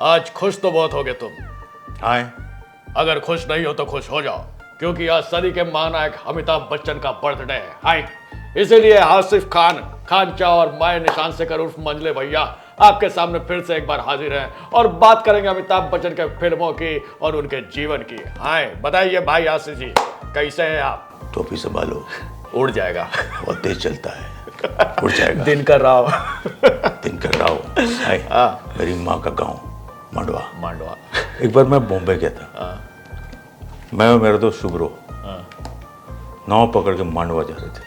आज खुश तो बहुत होगे तुम। आए अगर खुश नहीं हो तो खुश हो जाओ, क्योंकि आज सदी के महानायक अमिताभ बच्चन का बर्थडे है। हाय, इसीलिए आसिफ खान, खानचा और माय निशान से उर्फ मंजले भैया आपके सामने फिर से एक बार हाजिर हैं और बात करेंगे अमिताभ बच्चन के फिल्मों की और उनके जीवन की। हाय, बताइए भाई आसिफ जी, कैसे हैं आप? टोपी संभालो, उड़ जाएगा। बहुत तेज चलता है, उड़ जाएगा। दिनकर राव। दिनकर राव। हाय, मेरी माँ का गांव मांडवा। मांडवा। एक बार मैं बॉम्बे गया था, मैं और मेरा दोस्त शुभ्रो नाव पकड़ के मांडवा जा रहे थे।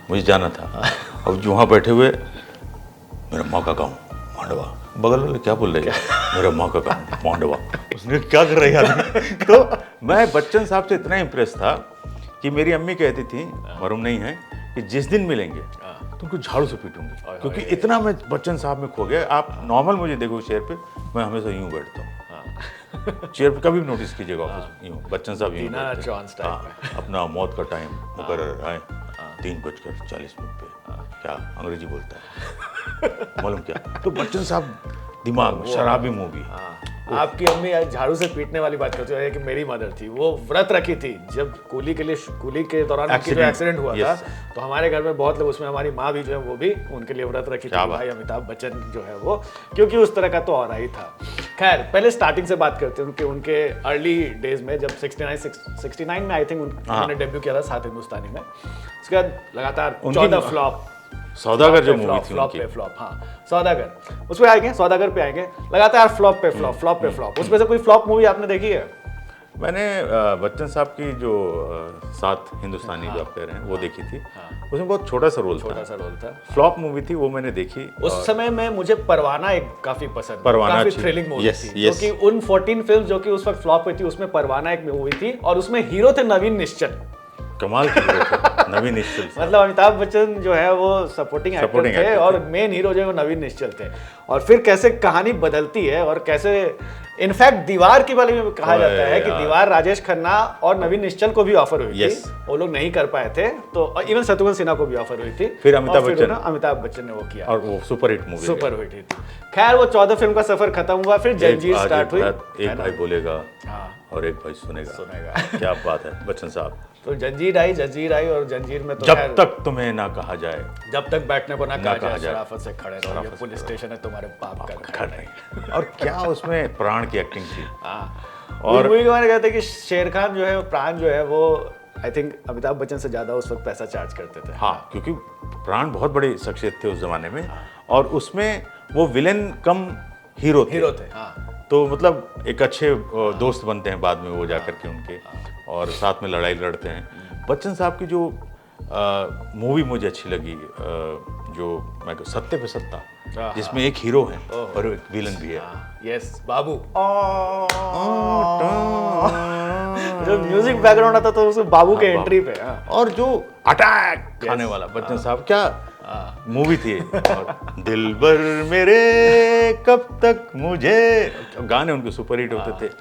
मुझे जाना था। अब वहाँ बैठे हुए मेरा माँ का गाँव मांडवा, बगल वाले क्या बोल रहे हैं, मेरा माँ का गाँव मांडवा। उसने क्या कर रही है। तो मैं बच्चन साहब से इतना इम्प्रेस था कि मेरी अम्मी कहती थी, मरूम नहीं है, कि जिस दिन मिलेंगे तुमको झाड़ू से पीटूंगी, क्योंकि इतना मैं बच्चन साहब में खो गया। आप नॉर्मल मुझे देखो चेयर पे, मैं हमेशा यूं बैठता हूँ। चेयर पे कभी भी नोटिस कीजिएगा ऑफिस में यूं बच्चन साहब यूं बैठते हैं। अपना मौत का टाइम मुकर्रर है 3:40 पे। क्या अंग्रेजी बोलता है मालूम क्या? तो बच्चन साहब दिमाग में शराबी मूवी। आपकी अम्मी झाड़ू से पीटने वाली बात करती है कि मेरी मदर थी, वो व्रत रखी थी जब कूली के दौरान उनकी जो एक्सीडेंट हुआ था, तो हमारे घर में बहुत लोग, उसमें हमारी माँ भी जो है वो भी उनके लिए व्रत रखी थी भाई अमिताभ बच्चन जो है वो, क्योंकि उस तरह का तो और ही था। खैर, पहले स्टार्टिंग से बात करते हैं उनके अर्ली डेज में, जब 69 में आई थिंक उन्होंने डेब्यू किया था सात हिंदुस्तानी में। उसके बाद लगातार 14 फ्लॉप। सौदागर जो मूवी थी फ्लॉप पे फ्लॉप, हाँ सौदागर, उस पे आएंगे, सौदागर पे आएंगे। लगातार फ्लॉप पे फ्लॉप, फ्लॉप पे फ्लॉप। उसमें से कोई फ्लॉप मूवी आपने देखी है? मैंने बच्चन साहब की जो सात हिंदुस्तानी जो आप कह रहे हैं वो देखी थी। उसमें बहुत छोटा सा रोल था। फ्लॉप मूवी थी वो, मैंने देखी। उस समय में मुझे परवाना एक काफी पसंद, काफी थ्रिलिंग मूवी थी, क्योंकि उन 14 फिल्म जो कि उस वक्त फ्लॉप हुई थी उसमें परवाना एक मूवी थी, और उसमें हीरो थे नवीन निश्चल। कमाल की नवीन निश्चल। मतलब अमिताभ बच्चन जो है वो सपोर्टिंग एक्टर थे और मेन हीरो जो है वो नवीन निश्चल थे। और फिर कैसे कहानी बदलती है और कैसे, इनफैक्ट दीवार के बारे में कहा जाता है कि दीवार राजेश खन्ना और नवीन निश्चल को भी ऑफर हुई थी, वो लोग नहीं कर पाए थे, तो इवन शत्रुघ्न सिन्हा को भी ऑफर हुई थी। फिर अमिताभ बच्चन ने वो किया और वो सुपर हिट थी। खैर, वो 14 फिल्म का सफर खत्म हुआ, फिर जंजीर स्टार्ट हुई। एक भाई बोलेगा और एक भाई सुनेगा। क्या बात है बच्चन साहब। तो जंजीर आई और जंजीर में तो जब तक तुम्हें ना कहा जाए, जब तक बैठने को ना कहा जाए, शराफत से खड़े रहो, ये पुलिस स्टेशन है तुम्हारे बाप का घर नहीं। और क्या उसमें प्राण की एक्टिंग थी। और मूवी के बारे में कहते हैं कि शेर खान जो है, प्राण जो है वो आई थिंक अमिताभ बच्चन से ज्यादा उस वक्त पैसा चार्ज करते थे। हाँ, क्योंकि प्राण बहुत बड़ी शख्सियत थे उस जमाने में, और उसमें वो विलेन कम हीरो थे। तो मतलब एक अच्छे दोस्त बनते हैं बाद में वो जाकर के उनके, और साथ में लड़ाई लड़ते हैं। बच्चन साहब की जो मूवी मुझे अच्छी लगी, जो मैं सत्ते पे सत्ता, जिसमें एक हीरो है और एक विलन भी है। यस, बाबू। जो म्यूजिक बैकग्राउंड आता तो उसमें बाबू के एंट्री पे, और जो अटैक खाने वाला बच्चन साहब, क्या मूवी थी। दिलबर मेरे कब तक मुझे, गाने उनके सुपर हिट होते थे।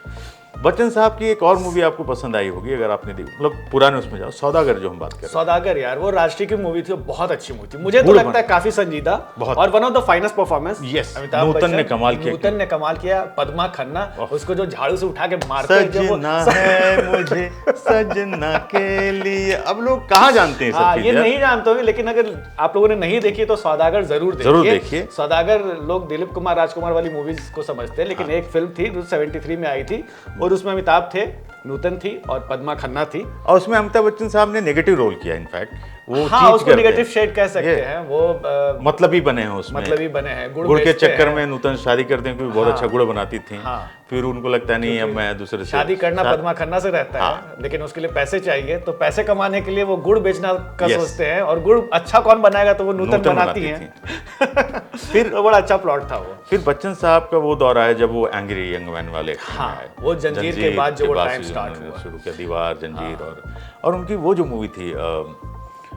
बच्चन साहब की एक और मूवी आपको पसंद आई होगी अगर आपने देखी, मतलब पुराने उसमें जाओ, सौदागर जो हम बात कर रहे हैं। सौदागर यार, वो राष्ट्रीय की मूवी थी, वो बहुत अच्छी मूवी थी। मुझे तो लगता है काफी संजीदा और one of the finest performance. Nutan ने कमाल किया। पद्मा खन्ना उसको जो झाड़ू से उठा के मारते हैं, सजना है मुझे सजना के लिए। अब लोग कहाँ जानते हैं सब ये नहीं जानते होंगे, लेकिन अगर आप लोगों ने नहीं देखी तो सौदागर जरूर देखिए। सौदागर लोग दिलीप कुमार राजकुमार वाली मूवीज को समझते हैं, लेकिन एक फिल्म थी जो 73 में आई थी, और उसमें अमिताभ थे, नूतन थी और पद्मा खन्ना थी। और उसमें अमिताभ बच्चन साहब ने नेगेटिव रोल किया, इनफैक्ट वो उसको नेगेटिव शेड कह सकते हैं। वो मतलबी बने हैं उसमें, गुड़ के चक्कर में नूतन शादी करते हैं, क्योंकि बहुत अच्छा गुड़ बनाती थी। फिर उनको लगता है नहीं अब मैं दूसरे से शादी करना पद्मा खन्ना से रहता है, लेकिन उसके लिए पैसे चाहिए, तो पैसे कमाने के लिए वो गुड़ बेचना का सोचते हैं, और गुड़ अच्छा कौन बनाएगा, तो वो नूतन बनाती है। फिर बड़ा अच्छा प्लॉट था वो। फिर बच्चन साहब का वो दौर आया जब वो एंग्री यंग मैन वाले, वो जंजीर के बाद जो टाइम स्टार्ट हुआ, शुरू किया दीवार, जंजीर, और उनकी वो जो मूवी थी,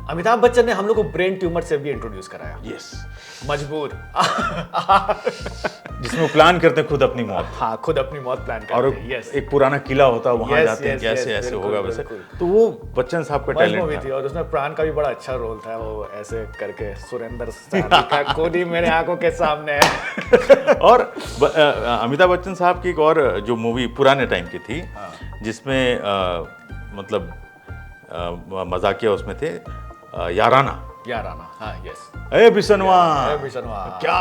अमिताभ बच्चन ने हम लोग को ब्रेन ट्यूमर से भी इंट्रोड्यूस कराया। यस, मजबूर। जिसमें प्लान करते हैं खुद अपनी मौत, हाँ खुद अपनी मौत प्लान और करते हैं। यस एक पुराना किला होता है, वहां Yes, जाते हैं yes, कैसे yes, ऐसे बिल्कुल, होगा वैसे। बिल्कुल। तो वो बच्चन साहब का मस्त टैलेंट मूवी था। थी, और उसमें प्राण का भी बड़ा अच्छा रोल था, वो ऐसे करके सुरेंद्र साहनी का कोडी मेरे आंखों के सामने है। और अमिताभ बच्चन साहब की एक और जो मूवी पुराने टाइम की थी, जिसमें मतलब मजाकिया उसमें थे, याराना। याराना, हाँ यस। ए बिशनवा, क्या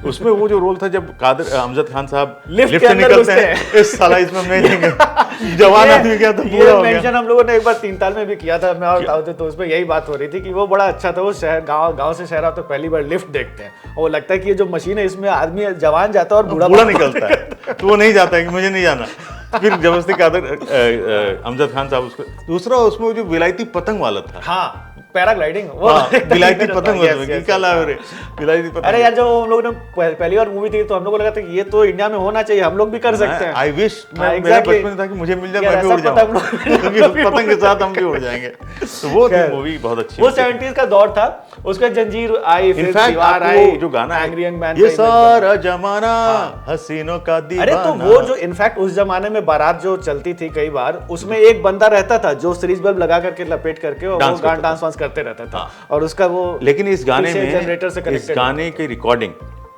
उसमें वो जो रोल था जब कादर अमजद खान साहब लिफ्ट लिफ्ट के से अंदर निकलते घुसते हैं, इस साला इसमें हम नहीं देंगे, जवान आदमी क्या तो ये पूरा हो गया। मेंशन हम लोगों ने एक बार 3 ताल में भी किया था, मैं और ताऊ थे, तो उसमें यही बात हो रही थी कि वो बड़ा अच्छा था। वो शहर गांव से शहर आप तो पहली बार लिफ्ट देखते हैं, और वो लगता है कि ये जो मशीन है इसमें आदमी जवान जाता है और बूढ़ा निकलता है, तो वो नहीं जाता है कि मुझे नहीं जाना। फिर जबरदस्ती कादर अमजद खान साहब उसको, दूसरा उसमें जो विलायती पतंग वाला था, हाँ पैराग्लाइडिंग, वो विलायती पतंग विलायती पतंग। अरे यार जब हम लोगों ने पहली बार मूवी थी तो हम लोग को लगा था कि ये तो इंडिया में होना चाहिए, हम लोग भी कर सकते हैं। आई विश मेरा exactly. बचपन था कि मुझे मिल जाए, यार, मैं भी उड़ ऐसा जाऊं, पतंग के साथ हम भी उड़ जाएंगे। तो वो थी मूवी बहुत अच्छी। वो 70s का दौर था, उसके जंजीर आई, फिर दीवार आई, जो गाना है एंग्री यंग मैन, ये सारा जमाना हसीनों का दीवाना। अरे तो वो जो इनफैक्ट उस जमाने में बारात जो चलती थी कई बार, उसमें एक बंदा रहता था जो सीरीज बल्ब लगा करके लपेट करके वो डांस वांस करते रहता था, और उसका वो लेकिन इस गाने में जनरेटर से इस गाने की रिकॉर्डिंग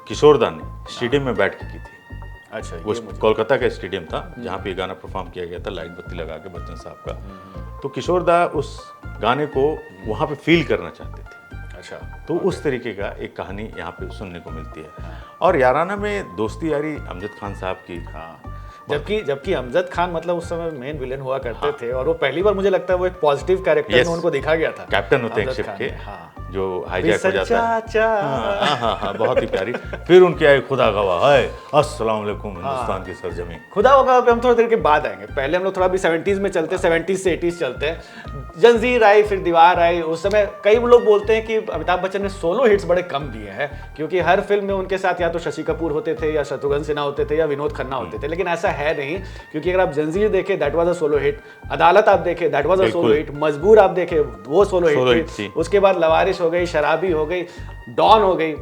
किशोर दा ने स्टेडियम में बैठ के की थी। अच्छा, वो कोलकाता का स्टेडियम था जहाँ पे ये गाना परफॉर्म किया गया था, लाइट बत्ती लगा के बच्चन साहब का। तो किशोर दा उस गाने को वहाँ पे फील करना चाहते थे। अच्छा, तो उस तरीके का एक कहानी यहाँ पे सुनने को मिलती है। और याराना में दोस्ती यारी अमजद खान साहब की, जबकि अमजद खान मतलब उस समय मेन विलेन हुआ करते थे, और वो पहली बार मुझे लगता है वो एक पॉजिटिव कैरेक्टर में उनको दिखा गया था। कैप्टन होते हैं शिप के, जो हाईजैक हो जाता है। हाँ, बहुत ही प्यारी। फिर उनकी आई खुदा गवाह है, अस्सलाम वालेकुम हिंदुस्तान की सरजमी। खुदा गवाह पे हम थोड़ी देर के बाद आएंगे, पहले हम लोग थोड़ा भी 70s में चलते, 70s से 80s चलते हैं। जंजीर आई, फिर दीवार आई। उस समय कई लोग बोलते हैं कि अमिताभ बच्चन ने सोलो हिट्स बड़े कम दिए हैं, क्योंकि हर फिल्म में उनके साथ या तो शशि कपूर होते थे, या शत्रुघ्न सिन्हा होते थे, या विनोद खन्ना होते थे। लेकिन ऐसा है नहीं, क्योंकि अगर आप जंजीर देखें that was a solo hit, अदालत आप देखें that was a solo hit, मजबूर आप देखें वो सोलो हिट थी। उसके बाद लवारिस हो गई, शराबी हो गई, डॉन हो गई।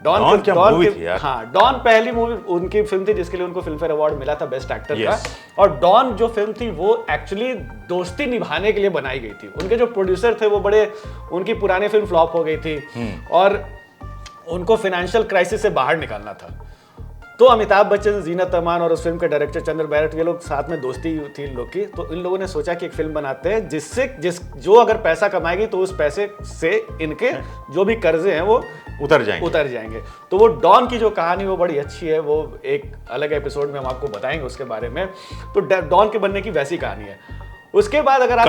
डॉन क्या मूवी थी यार। हाँ, डॉन पहली मूवी उनकी फिल्म थी जिसके लिए उनको फिल्म फेयर अवार्ड मिला था बेस्ट एक्टर का। और डॉन जो फिल्म थी वो एक्चुअली दोस्ती निभाने के लिए बनाई गई थी। उनके जो प्रोड्यूसर थे वो बड़े, उनकी पुरानी फिल्म फ्लॉप हो गई थी और उनको फाइनेंशियल क्राइसिस से बाहर निकालना था। तो अमिताभ बच्चन, जीनत अमान और उस फिल्म के डायरेक्टर चंद्र बैरट, ये लोग साथ में दोस्ती थी इन लोग की। तो इन लोगों ने सोचा कि एक फिल्म बनाते हैं जो अगर पैसा कमाएगी तो उस पैसे से इनके जो भी कर्जे हैं वो उतर जाएंगे। तो वो डॉन की जो कहानी वो बड़ी अच्छी है, वो एक अलग एपिसोड में हम आपको बताएंगे उसके बारे में। तो डॉन के बनने की वैसी कहानी है। उसके बाद अगर आप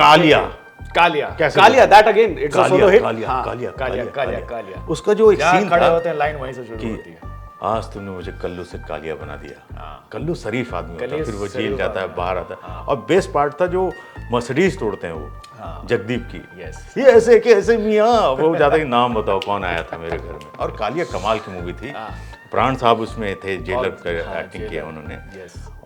Kaalia that again it's a solo hit. Kaalia उसका जो एक सीन खड़े होते हैं, लाइन वहीं से शुरू होती है। आज तुमने मुझे कल्लू से कालिया बना दिया। कल्लू शरीफ आदमी होता है, फिर वो जेल जाता है, बाहर आता है। और बेस्ट पार्ट था जो मर्सिडीज तोड़ते हैं वो जगदीप की, ये ऐसे कैसे मियाँ, वो जाता है कि नाम बताओ कौन आया था मेरे घर में। और कालिया कमाल की मूवी थी। प्राण साहब उसमें थे, जेलर का एक्टिंग किया उन्होंने।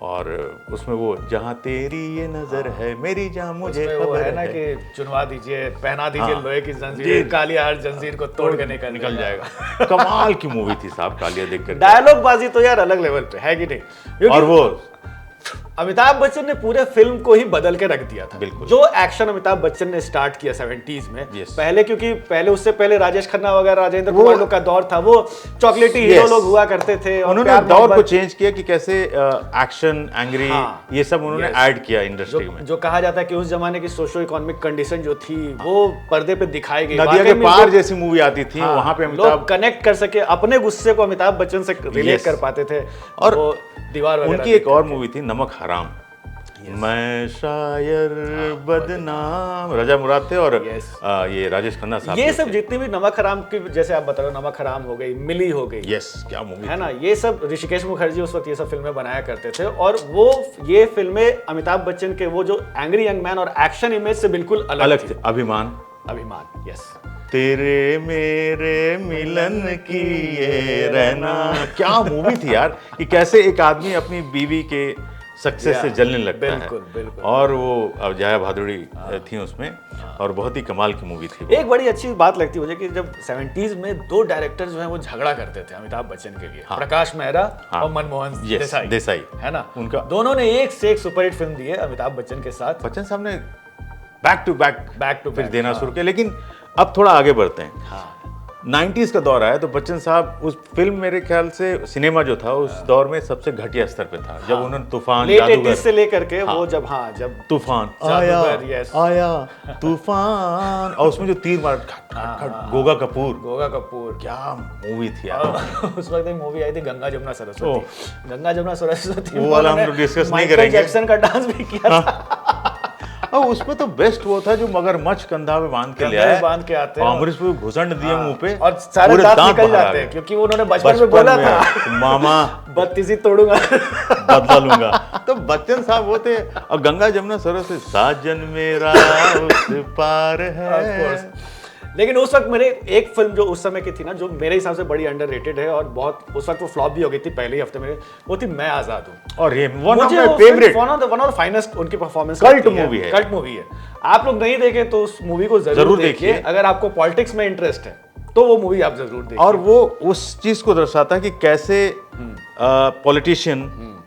और उसमें वो जहाँ तेरी ये नजर है मेरी जहाँ मुझे खबर है ना कि चुनवा दीजिए, पहना दीजिए लोहे की जंजीर, कालिया हर जंजीर को तोड़ के निकल जाएगा। कमाल की मूवी थी साहब कालिया देखकर। डायलॉग बाजी तो यार अलग लेवल पे है कि नहीं। और वो अमिताभ बच्चन ने पूरे फिल्म को ही बदल के रख दिया था। बिल्कुल। जो एक्शन अमिताभ बच्चन ने स्टार्ट किया 70s में, पहले क्योंकि उससे पहले राजेश खन्ना वगैरह, राजेंद्र कुमार लोग का दौर था, वो चॉकलेटी हीरो लोग हुआ करते थे। उन्होंने दौर को चेंज किया कि कैसे एक्शन, एंग्री, ये सब उन्होंने ऐड किया इंडस्ट्री में। जो कहा जाता है कि उस जमाने की सोशो इकोनॉमिक कंडीशन जो थी वो पर्दे पे दिखाई गई। नदिया के पार जैसी मूवी आती थी, वहां पे लोग कनेक्ट कर सके, अपने गुस्से को अमिताभ बच्चन से रिलेट कर पाते थे। और दीवार वगैरह। उनकी एक और मूवी थी नमक हराम, मैं शायर बदनाम, रजा मुराद थे और ये राजेश खन्ना साहब। ये सब जितनी भी नमक हराम की, जैसे आप बता रहे हो, नमक हराम हो गई, मिली हो गई, क्या मूवी है ना, ये सब ऋषिकेश मुखर्जी उस वक्त ये सब फिल्में बनाया करते थे। और ये फिल्में अमिताभ बच्चन के वो जो एंग्री यंग मैन और एक्शन इमेज से बिल्कुल अलग थे। अभिमान, यस, तेरे मेरे मिलन की ये रहना, क्या मूवी थी यार। कि कैसे एक आदमी अपनी बीवी के सक्सेस से जलने लगता बिल्कुल, है। बिल्कुल। और वो अब जया भादुड़ी थी उसमें, और बहुत ही कमाल की मूवी थी वो। एक बड़ी अच्छी बात लगती है मुझे कि जब 70s में दो डायरेक्टर जो हैं वो झगड़ा करते थे अमिताभ बच्चन के लिए, प्रकाश मेहरा और मनमोहन देसाई, है ना, उनका दोनों ने एक से एक सुपरहिट फिल्म दी है अमिताभ बच्चन के साथ। बच्चन साहब ने बैक टू बैक फिर देना हाँ। शुरू किया। लेकिन अब थोड़ा आगे बढ़ते हैं। हाँ 90s का दौर आया तो बच्चन साहब उस फिल्म, मेरे ख्याल से सिनेमा जो था उस दौर में सबसे घटिया स्तर पे था। जब उन्होंने तूफान, लेट जादूगर 80s से लेकर के वो जब तूफान जादूगर, yes। आया तूफान, और उसमें जो तीर मार खट खट खट, गोगा कपूर, क्या मूवी थी यार। उस वक्त एक मूवी आई थी गंगा जमुना सरस्वती, गंगा जमुना सरस्वती, वो वाला हम डिस्कस नहीं माइकल करेंगे। जैक्सन का डांस भी किया था। और उसमें तो बेस्ट वो था जो मगरमच्छ कंधा पे बांध के ले कंधे आया, पे बांध के आते हैं। अमरीश को घुसंड दिए मुंह पे और सारे पूरे दांत निकल बाहर आ जाते हैं गए। क्योंकि उन्होंने बचपन में बोला में, था मामा बत्तीसी तोड़ूंगा। बदला लूंगा। तो बच्चन साहब वो थे। और गंगा जमुना सरस्वती, साजन मेरा उस पार Of है। course। लेकिन उस वक्त मेरे एक फिल्म जो उस समय की थी ना, जो मेरे हिसाब से बड़ी अंडररेटेड है और बहुत उस वक्त वो फ्लॉप भी हो गई थी पहले ही हफ्ते में, वो थी मैं आजाद हूँ। और ये one of my favourite, one of the finest उनकी परफॉर्मेंस, Cult movie है। कल्ट मूवी है। आप लोग नहीं देखे तो उस मूवी को जरूर देखिए। अगर आपको पॉलिटिक्स में इंटरेस्ट है तो वो मूवी आप जरूर देखिए। और वो उस चीज को दर्शाता है कि कैसे पॉलिटिशियन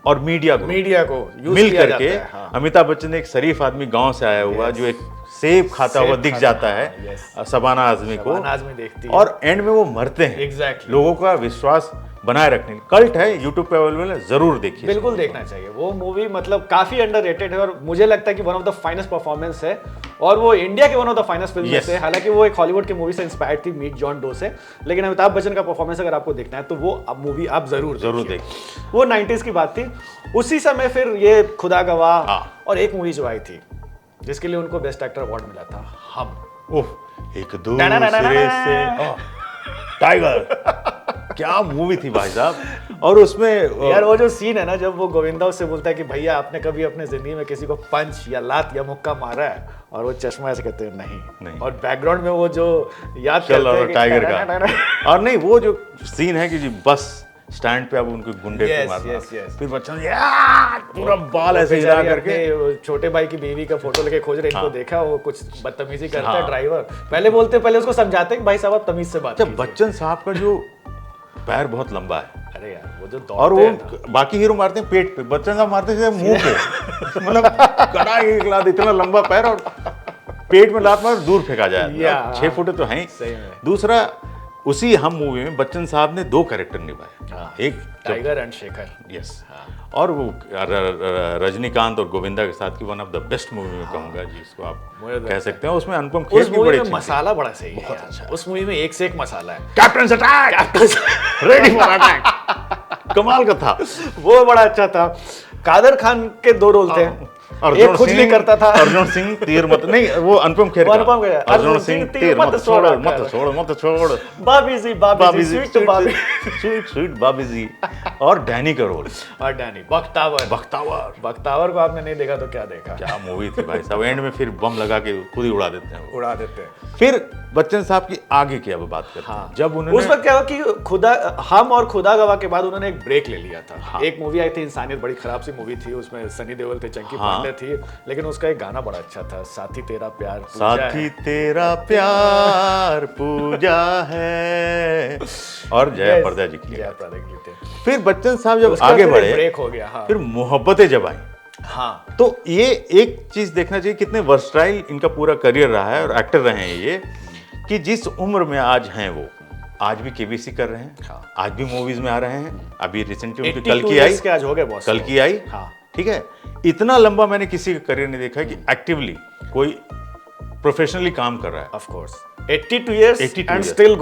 और मीडिया को यूज मिल किया करके जाता है। हाँ। अमिताभ बच्चन एक शरीफ आदमी गांव से आया हुआ जो एक सेब खाता हुआ दिख जाता है शबाना आजमी को, आजमी देखती है। और एंड में वो मरते हैं। Exactly। लोगों का विश्वास बनाए रखने के लिए। कल्ट है, यूट्यूब पे अवेलेबल है, जरूर देखिए। बिल्कुल देखना चाहिए वो मूवी, मतलब काफी अंडररेटेड है और मुझे लगता है कि one of the finest performance है और वो इंडिया के one of the finest film में से। हालांकि वो एक हॉलीवुड की मूवी से इंस्पायर्ड थी, मीट जॉन डो से, लेकिन अमिताभ बच्चन का परफॉर्मेंस अगर आपको देखना है तो वो मूवी आप जरूर देखिए। वो 90s की बात थी। उसी समय फिर ये खुदा गवाह हाँ। और एक मूवी जो आई थी जिसके लिए उनको बेस्ट एक्टर अवार्ड मिला था, हम। एक दूसरे से टाइगर, क्या मूवी थी भाई साहब। और उसमें यार वो जो सीन है ना, जब वो गोविंदा उससे बोलता है कि भैया आपने कभी अपने जिंदगी में किसी को पंच या लात या मुक्का मारा है, और वो चश्मा ऐसे कहते हैं नहीं। और बैकग्राउंड में वो जो याद करते हैं टाइगर का। और नहीं, वो जो सीन है कि जी बस स्टैंड पे अब उनको गुंडे को मारना, फिर बच्चा पूरा बाल ऐसे हिला करके छोटे भाई की बीवी का फोटो लेके खोज रहे, इनको देखा वो कुछ बदतमीजी करता है ड्राइवर, पहले उसको समझाते हैं कि भाई साहब आप तमीज से बात कीजिए। बच्चन साहब का जो पैर बहुत लंबा है, अरे यार वो जो और वो बाकी हीरो मारते हैं पेट पे, बच्चन साहब मारते हैं मुंह पे। मतलब कड़ा एक लात, इतना लंबा पैर और पेट में लात मार दूर फेंका जाए। 6 फुट तो है ही। दूसरा, उसी हम मूवी में बच्चन साहब ने 2 कैरेक्टर निभाए, एक टाइगर एंड शेखर, यस, और वो रजनीकांत और गोविंदा के साथ की one of the best movie में कहूंगा जी, इसको आप कह सकते हैं। उसमें अनुपम खेर भी बड़े अच्छे, मसाला बड़ा सही है, बहुत अच्छा। उस मूवी में एक से एक मसाला है। Captain attack, ready for attack, कमाल का था वो, बड़ा अच्छा था। कादर खान के 2 रोल थे, एक खुजली करता था, अर्जुन सिंह तीर मत, नहीं वो अनुपम खेर, अर्जुन सिंह तीर मत छोड़, मत छोड़, बाबी जी स्वीट बाबी जी। और डैनी का रोल, और डैनी बख्तावर को आपने नहीं देखा तो क्या देखा, क्या मूवी थी भाई साहब। एंड में फिर बम लगा के खुद ही उड़ा देते हैं। फिर बच्चन साहब की आगे की अब बात करते हैं। जब उन्होंने उस वक्त क्या हुआ कि हम और खुदा गवाह के बाद उन्होंने एक ब्रेक ले लिया था। एक मूवी आई थी इंसानियत, बड़ी खराब सी मूवी थी, उसमें सनी देओल थे, चंकी पांडे थी, लेकिन उसका एक गाना बड़ा अच्छा था, साथी तेरा प्यार पूजा है, और जया प्रदा जी की। फिर बच्चन साहब जब आगे बढ़े, ब्रेक हो गया। फिर मोहब्बतें जब आई, हाँ, तो ये एक चीज देखना चाहिए कितने वर्सटाइल इनका पूरा करियर रहा है और एक्टर रहे हैं ये, कि जिस उम्र में आज हैं वो आज भी केबीसी कर रहे हैं। हाँ। आज भी मूवीज में आ रहे हैं। अभी रिसेंटली उनकी कल की आई, हाँ। ठीक है। इतना लंबा मैंने किसी का करियर नहीं देखा कि एक्टिवली कोई प्रोफेशनली काम कर रहा है। Of course 82 years and still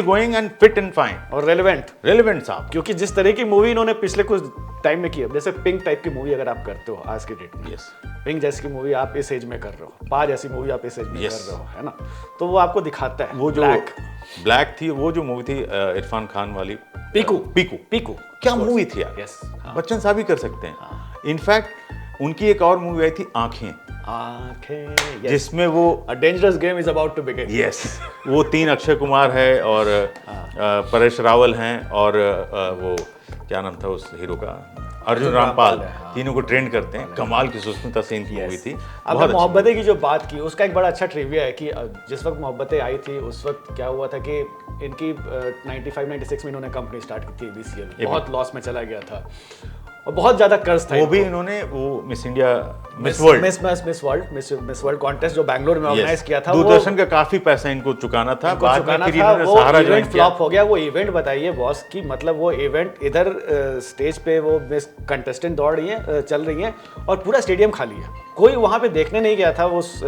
going and fit and fine और relevant साहब, क्योंकि जिस तरह की मूवी इन्होंने पिछले कुछ टाइम में की है, जैसे पिंक टाइप की मूवी अगर आप करते हो आज के डेट में, पिंक जैसी की मूवी आप इस एज में कर रहे हो, पा जैसी मूवी आप इस एज में कर रहे हो, है ना, तो वो आपको दिखाता है। वो जो ब्लैक थी, वो जो मूवी थी इरफान खान वाली, पीकू क्या मूवी थी यार। बच्चन साहब भी कर सकते हैं। इनफैक्ट उनकी एक और मूवी आई थी आंखें, जिसमें वो A dangerous game is about to begin। वो 3 अक्षय कुमार है और परेश रावल हैं और वो क्या नाम था उस हीरो का, अर्जुन रामपाल, तीनों को ट्रेंड करते हैं। कमाल की सुष्मिता सेन की मूवी थी। अब मोहब्बतें की जो बात की, उसका एक बड़ा अच्छा ट्रिविया है कि जिस वक्त मोहब्बतें आई थी उस वक्त क्या हुआ था कि इनकी 95-96 में इन्होंने कंपनी स्टार्ट की थी ABCL, बहुत लॉस में चला गया था और बहुत ज्यादा कर्ज था। वो भी इन्होंने वो miss India, miss world contest जो बैंगलोर में ऑर्गेनाइज किया था, दूरदर्शन का काफी पैसा इनको चुकाना था, बाद में फिर इन्होंने वो सहारा इवेंट फ्लॉप हो गया। वो इवेंट बताइए बॉस की, मतलब वो इवेंट इधर स्टेज पे वो मिस कंटेस्टेंट दौड़ रही है, चल रही हैं और पूरा स्टेडियम खाली है, कोई वहां पे देखने नहीं गया था उस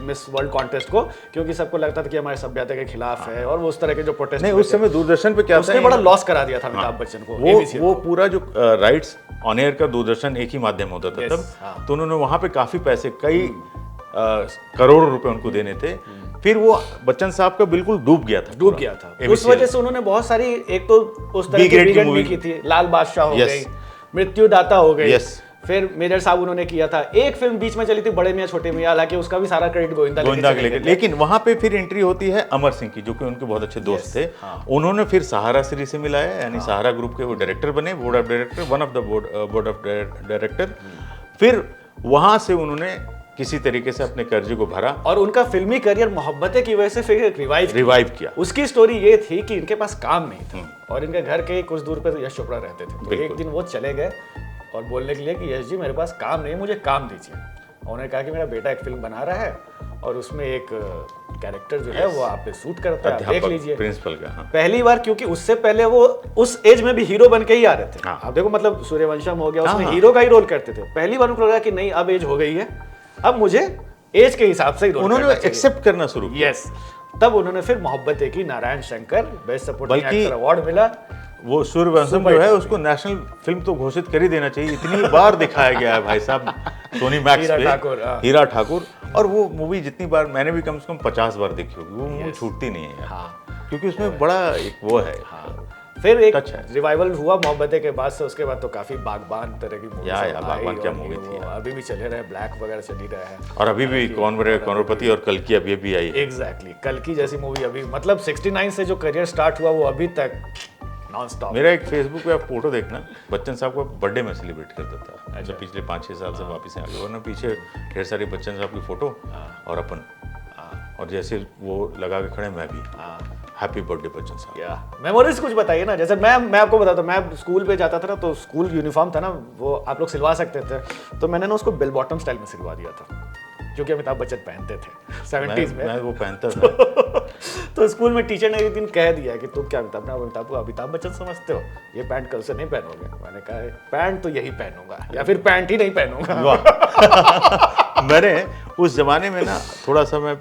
मिस वर्ल्ड कॉन्टेस्ट को, क्योंकि सबको लगता था कि हमारे सभ्यता के खिलाफ है और वो उस तरह के जो प्रोटेस्ट नहीं, उस समय दूरदर्शन पे क्या उसने बड़ा लॉस करा दिया था अमिताभ बच्चन को। वो पूरा जो राइट्स ऑन एयर का दूरदर्शन एक ही माध्यम होता था तब, तो उन्होंने वहां पे काफी पैसे, कई करोड़ों रुपए उनको देने थे। फिर वो बच्चन साहब का बिल्कुल डूब गया था। उस वजह से उन्होंने बहुत सारी, एक तो उस तरह की मूवी की थी, लाल बादशाह हो गई, मृत्युदाता हो गई, फिर मेजर साहब उन्होंने किया था। एक फिल्म बीच में चली थी, बड़े मियां छोटे मियां, हालांकि उसका भी सारा क्रेडिट गोविंदा के लेके। लेकिन वहां पे फिर एंट्री होती है अमर सिंह की, जो कि उनके बहुत अच्छे दोस्त थे। उन्होंने फिर सहारा सीरीज से मिलाया, यानी सहारा ग्रुप के वो डायरेक्टर बने, board of director, one of the board of director. फिर वहां से उन्होंने किसी तरीके से अपने कर्जे को भरा और उनका फिल्मी करियर मोहब्बतें की वजह से फिर रिवाइव किया। उसकी स्टोरी ये थी कि इनके पास काम नहीं था और इनके घर के कुछ दूर पे यश चोपड़ा रहते थे, तो एक दिन वो चले गए और बोलने के लिए कि यश जी मेरे पास काम नहीं, मुझे काम दीजिए। उन्होंने कहा कि मेरा बेटा एक फिल्म बना रहा है और उसमें एक कैरेक्टर जो है वो आप पे सूट करता है, देख लीजिए। प्रिंसिपल का पहली बार, क्योंकि उससे पहले वो उस एज में भी हीरो बन के ही आ रहे थे। आप देखो, मतलब सूर्यवंशम हो गया, उसमें हीरो का ही रोल करते थे। पहली बार उनको लगा कि नहीं, अब एज हो गई है, अब मुझे एज के हिसाब से ही रोल उन्होंने एक्सेप्ट करना शुरू किया। तब उन्होंने फिर मोहब्बतें की, Narayan Shankar best supporting actor award मिला। वो सूर्यवंशम जो है उसको नेशनल फिल्म तो घोषित कर ही देना चाहिए, इतनी बार दिखाया गया है भाई साहब सोनी मैक्स पे, हीरा ठाकुर। और वो मूवी जितनी बार मैंने भी कम से कम 50 बार देखी होगी, वो मूवी छूटती नहीं है क्योंकि उसमें बड़ा एक वो है। फिर एक रिवाइवल हुआ मोहब्बतें के बाद से, उसके बाद तो काफी बागबान तरह की मूवी, बागबान क्या मूवी थी, अभी भी चले रहे, ब्लैक वगैरह चल ही रहा है और अभी भी कौनपति और कल्कि अभी आई है। एग्जैक्टली, कल्कि जैसी मूवी अभी, मतलब 69 से जो करियर स्टार्ट हुआ वो अभी तक नॉन स्टॉप। मेरा एक फेसबुक पे आप फोटो देखना, बच्चन साहब का बर्थडे में सेलिब्रेट करता था जब पिछले 5-6 साल से वापस आ गए, वरना पीछे ढेर सारी बच्चन साहब की फोटो और अपन, और जैसे वो लगा के खड़े, मैं भी हैप्पी बर्थडे बच्चन साहब। मेमोरीज कुछ बताइए ना। जैसे मैं आपको बताता हूँ, मैं स्कूल पे जाता था ना, तो स्कूल यूनिफॉर्म था ना, वो आप लोग सिलवा सकते थे, तो मैंने ना उसको बेल बॉटम स्टाइल में सिलवा दिया था, क्योंकि अमिताभ बच्चन पहनते थे 70s में। मैं वो पहनता था। तो स्कूल में टीचर ने एक दिन कह दिया कि तुम क्या अमिताभ बच्चन समझते हो, ये पैंट कल से नहीं पहनोगे। मैंने कहा पैंट तो यही पहनूंगा, या फिर पैंट ही नहीं पहनूंगा। मैंने उस जमाने में ना, थोड़ा सा मैं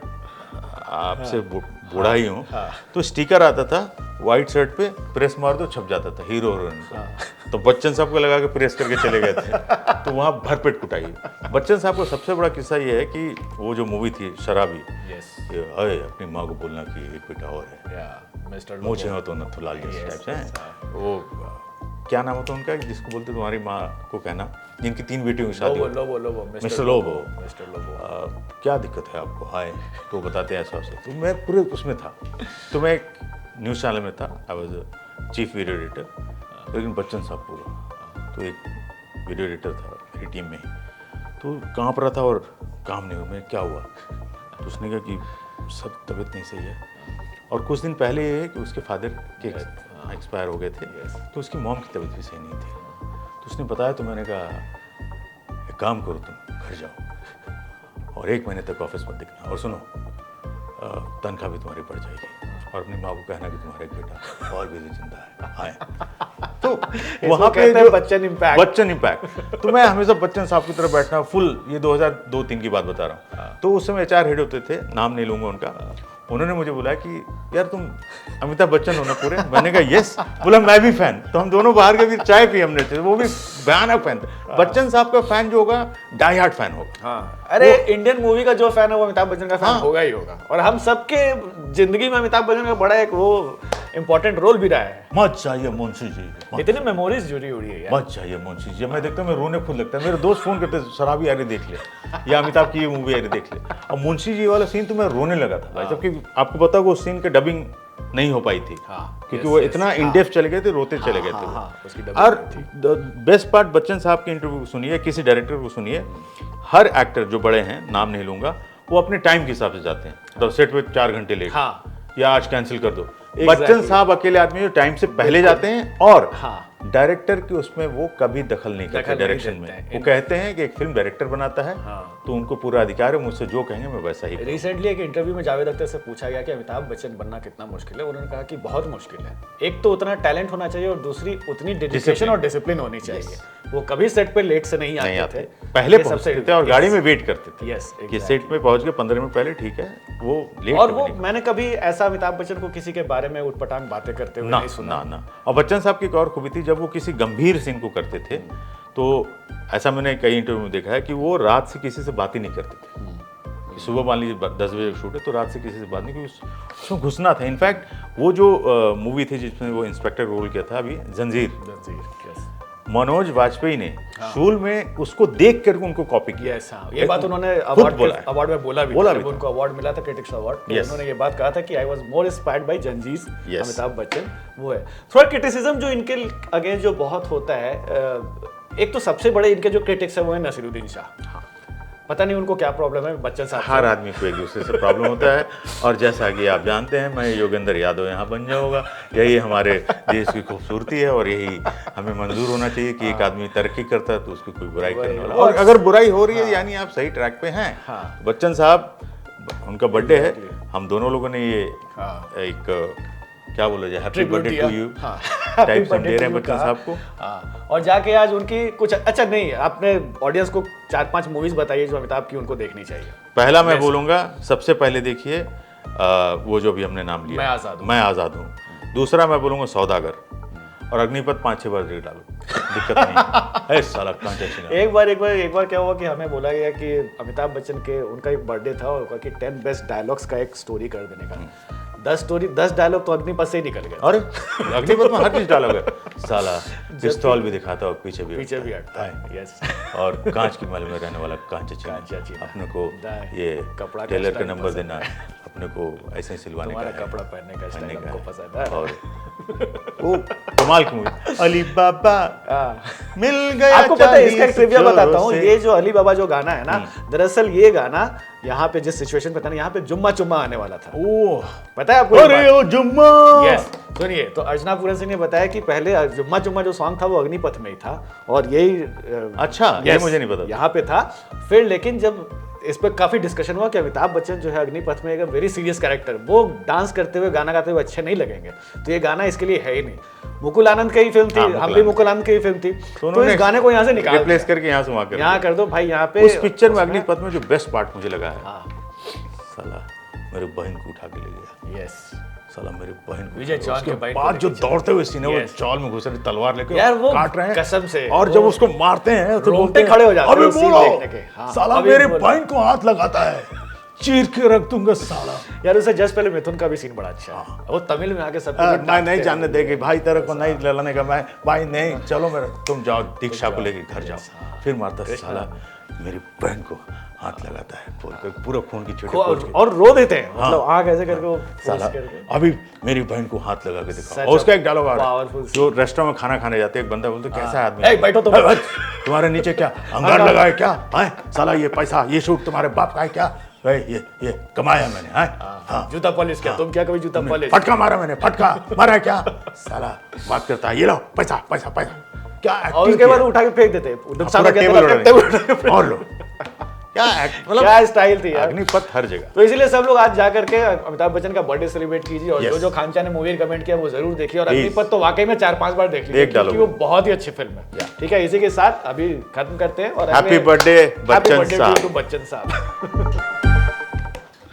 आपसे बूढ़ा ही हूँ, तो स्टिकर आता था व्हाइट शर्ट पे, प्रेस मार दो छप जाता था हीरो हीरोइन का। तो बच्चन साहब को लगा के प्रेस करके चले गए थे, तो वहाँ भरपेट कुटाई। बच्चन साहब का सबसे बड़ा किस्सा ये है कि वो जो मूवी थी शराबी, अरे अपनी माँ को बोलना कि एक बेटा और है, मुझे हो तो न तो लाल जैसे टाइप से। वो क्या नाम होता उनका, जिसको बोलते तुम्हारी माँ को कहना, जिनकी 3 बेटियों की शादी, मिस्टर लोबो। क्या दिक्कत है आपको, हाय, तो बताते हैं ऐसा। तो मैं पूरे उसमें था, तो मैं एक न्यूज़ चैनल में था, I was chief video editor, लेकिन बच्चन साहब पूरा, तो एक वीडियो एडिटर था मेरी टीम में, तो काँप रहा था और काम नहीं हुआ। मैं क्या हुआ, तो उसने कहा कि सब तबीयत नहीं सही है, और कुछ दिन पहले ये है कि उसके फादर के एक्सपायर हो गए थे, तो उसकी मॉम की तबीयत भी सही नहीं थी। तो उसने बताया, तो मैंने कहा एक काम करो, तुम घर जाओ और 1 महीने तक ऑफिस मत दिखना, और सुनो तनख्वाह भी तुम्हारी बढ़ जाएगी, और अपनी माँ को कहना कि तुम्हारा एक बेटा और भी जिंदा है। तो वहाँ पे बच्चन इम्पैक्ट। तो मैं हमेशा बच्चन साहब की तरफ बैठना फुल, ये 2002-3 की बात बता रहा हूँ। तो उस समय HR हेड होते थे, नाम नहीं लूंगा उनका, उन्होंने मुझे बोला कि यार तुम अमिताभ बच्चन हो ना पूरे। मैंने कहा यस। बोला मैं भी फैन। तो हम दोनों बाहर के फिर चाय पी हमने, वो भी भयानक फैन थे। बच्चन साहब का फैन जो होगा डाई हार्ड फैन होगा। हाँ, अरे इंडियन मूवी का जो फैन है वो अमिताभ बच्चन का फैन होगा ही होगा। और हम सबके जिंदगी में अमिताभ बच्चन का बड़ा एक वो इंपॉर्टेंट रोल भी रहा है। मत चाहिए मुंशी जी, इतनी मेमोरीज जुड़ी हुई है यार। मत चाहिए मुंशी जी, मैं देखता हूँ मैं रोने खुद लगता है। मेरे दोस्त फोन करते शराबी आ रही देख ले, या अमिताभ की ये मूवी आ रही देख ले। और मुंशी जी वाला सीन तो मैं रोने लगा था भाई, जबकि आपको पता है वो सीन के डबिंग नहीं हो पाई थी, हाँ, क्योंकि वो इतना इन डेप्थ चले गए थे, रोते चले गए थे वो। उसकी और बेस्ट पार्ट, बच्चन साहब के इंटरव्यू सुनिए, किसी डायरेक्टर को सुनिए, हर एक्टर जो बड़े हैं, नाम नहीं लूंगा, वो अपने टाइम के हिसाब से जाते हैं। तो सेट पे 4 घंटे लेट, या आज कैंसिल कर दो। बच्चन साहब अकेले आदमी जो टाइम से पहले जाते हैं, और डायरेक्टर की उसमें वो कभी दखल नहीं करते डायरेक्शन में। वो कहते हैं कि एक फिल्म डायरेक्टर बनाता है, तो उनको पूरा अधिकार है, मुझसे जो कहेंगे मैं वैसा ही। रिसेंटली एक इंटरव्यू में जावेद अख्तर से पूछा गया कि अमिताभ बच्चन बनना कितना मुश्किल है, उन्होंने कहा कि बहुत मुश्किल है। एक तो उतना टैलेंट होना चाहिए, और दूसरी उतनी डेडिकेशन और डिसिप्लिन होनी चाहिए। वो कभी सेट पे लेट से नहीं आते थे, पहले पहुंचते थे और गाड़ी में वेट करते थे। यस, कि सेट पे पहुंच गए 15 मिनट पहले, ठीक है, वो लेट। और वो मैंने कभी ऐसा अमिताभ बच्चन को किसी के बारे में उटपटांग बातें करते हुए नहीं सुना। ना। और बच्चन साहब की एक और खूबी थी, जब वो किसी गंभीर सीन को करते थे, तो ऐसा मैंने कई इंटरव्यू में देखा है कि वो रात से किसी से बात ही नहीं करते थे। सुबह मान लीजिए 10 बजे शूट है, तो रात से किसी से बात नहीं, क्योंकि उसमें घुसना था। इनफैक्ट वो जो मूवी थी जिसमें वो इंस्पेक्टर रोल किया था अभी, जंजीर, मनोज वाजपेयी ने शूल में उसको देख कर उनको कॉपी किया। ये बात उन्होंने अवार्ड में बोला भी था। उनको अवार्ड मिला था, क्रिटिक्स अवार्ड, तो उन्होंने ये बात कहा था कि I was more inspired by जंजीर। अमिताभ बच्चन वो है। थोड़ा क्रिटिसिज्म जो इनके अगेंस्ट जो बहुत होता है, एक तो सबसे बड़े इनके जो क्रिटिक्स है वो है नसीरुद्दीन शाह। पता नहीं उनको क्या प्रॉब्लम है बच्चन साहब। हर आदमी को एक दूसरे से प्रॉब्लम होता है, और जैसा कि आप जानते हैं, मैं योगेंद्र यादव यहाँ बन जाऊंगा। यही हमारे देश की खूबसूरती है, और यही हमें मंजूर होना चाहिए कि एक आदमी तरक्की करता है तो उसकी कोई बुराई करने वाला, और अगर बुराई हो रही है यानी आप सही ट्रैक पे हैं। बच्चन साहब, उनका बर्थडे है, हम दोनों लोगों ने ये एक क्या बोला जाए, happy birthday to you type हम दे रहे हैं बच्चन साहब को। और जाके आज उनकी कुछ अच्छा नहीं, आपने ऑडियंस को 4-5 मूवीज बताइए जो अमिताभ की उनको देखनी चाहिए। पहला मैं बोलूंगा, सबसे पहले देखिए वो जो भी हमने नाम लिया, मैं आजाद हूँ। दूसरा मैं बोलूंगा सौदागर, और अग्निपथ 5-6 बार देख डालो, दिक्कत नहीं है। साला एक बार क्या हुआ कि हमें बोला गया कि अमिताभ बच्चन के उनका एक बर्थडे था, और कहा कि 10 बेस्ट डायलॉग्स का एक स्टोरी कर देने का। 10 डायलॉग तो अग्निपथ से ही निकल गए। अरे अग्निपथ में हर चीज डायलॉग है, साला पिस्तौल भी दिखाता है और पीछे भी हटता है। यस। और कांच की महल में रहने वाला कांच अपने को ये कपड़ा टेलर का नंबर देना, अपने को ऐसे ही सिलवाने का, कपड़ा पहनने का स्टाइल हमको पसंद है। और वो कमाल की मूवी अली बाबा मिल गया। आपको पता है, इसका एक ट्रिविया बताता हूँ। ये जो अली बाबा जो गाना है ना, दरअसल ये गाना यहाँ पे जिस सिचुएशन पे था ना, यहाँ पे जुम्मा चुम्मा आने वाला था। ओह, पता है आपको? अरे ओ जुम्मा। यस, सुनिए, तो अर्चना पूरन सिंह ने बताया कि पहले जुम्मा चुम्मा जो सॉन्ग था वो अग्निपथ में ही था, और यही अच्छा, ये मुझे नहीं पता, यहाँ पे था। फिर लेकिन जब इस पर काफी डिस्कशन हुआ कि अमिताभ बच्चन जो है अग्निपथ में एक वेरी सीरियस कैरेक्टर, वो डांस करते हुए गाना गाते हुए अच्छे नहीं लगेंगे, तो ये गाना इसके लिए है ही नहीं। मुकुल आनंद की ही फिल्म थी, हम भी मुकुल आनंद की ही फिल्म थी, तो इस गाने को यहाँ से निकाल रिप्लेस करके यहाँ से वहाँ कर दो भाई। यहाँ पे उस पिक्चर में अग्निपथ में जो बेस्ट पार्ट मुझे लगा है, साला मेरे बहन को उठा के ले गया। यस, साला मेरी बहन को, विजय चौहान के बाद जो दौड़ते हुए सीन है, वो चौल में घुस रहे, तलवार लेके यार वो काट रहे हैं कसम से, और जब उसको मारते हैं तो रोंगटे खड़े हो जाते हैं सीन देखने के। साला मेरे बहन को हाथ लगाता है, चीर के रख दूंगा साला। यार उससे जस्ट पहले मिथुन का भी सीन बड़ा अच्छा है, वो तमिल में आके सब मैं नहीं जानने देगी भाई, तेरे को नहीं लड़ने का, मैं भाई नहीं, चलो मेरा, तुम जाओ दीक्षा को लेके घर जाओ। फिर मारता साला मेरी बहन को हाथ लगाता है, बोलकर पूरा खून की छींटे और रो देते हैं, मतलब आंख ऐसे करके वो साला अभी मेरी बहन को हाथ लगा के दिखाओ। और उसका एक डायलॉग आ रहा है, जो रेस्टोरेंट में खाना खाने जाते हैं, एक बंदा बोलता कैसा आदमी, बैठो तुम, तुम्हारे नीचे क्या अंगार लगा है क्या, साला ये पैसा, ये शूट तुम्हारे बाप का है क्या, ये कमाया मैंने, हाँ जूता पॉलिश क्या, तुम क्या कभी जूता पॉलिश, फटका मारा मैंने, फटका मारा क्या, साला बात करता है, ये लो पैसा पैसा पैसा, क्या और उसके बाद उठा के फेंक देते, और लो, क्या मतलब क्या स्टाइल थी यार, अग्निपथ हर जगह। तो इसीलिए सब लोग आज जा करके अमिताभ बच्चन का बर्थडे सेलिब्रेट कीजिए, और जो खानचा ने मूवी कमेंट किया वो जरूर देखिए, और अग्निपथ तो वाकई में 4-5 बार देख लीजिए, क्योंकि वो बहुत ही अच्छी फिल्म है। ठीक है, इसी के साथ अभी खत्म करते हैं, और हैप्पी बर्थडे बच्चन साहब।